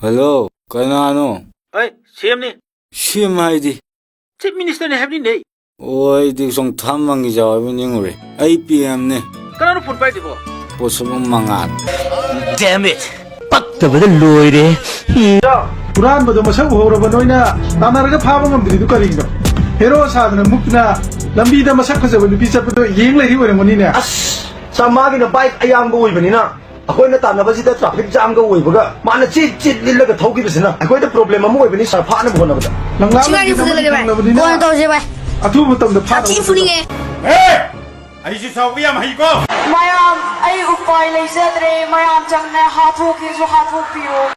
Hello, kanano? Ay, CM ni. Siyem haidi. Chief Minister ni Hebni ne. Oi, di song thamangi jawabi ningure. IPM ne. Kanano phone pai dibo? Posabong mangat. Damn it. 빡tabada loire. 불안보다 뭐 세고 오르고 너희나 나나라가 파방은 들이도 거리기도 헤로 사드는 묵나 람비다 뭐 삭혀서 뭐 비싸도 예행래 리고 이런 거니네 사마기는 바이크 아양거 오이버니나 아코이나 따나바시다 트래픽 잠거 오이버가 마나 찌찌 릴러가 더기비스나 아코이다 프로블렘 아무 오이버니 사 파는 거 나보다 랑랑이 부들게 봐 뭘 더지 봐 아투부터 파 같이 분위기 아이씨 사위야 마이고 Mayam, ay upay lay sa dre, mayam chang na hapuk iso hapuk piyo.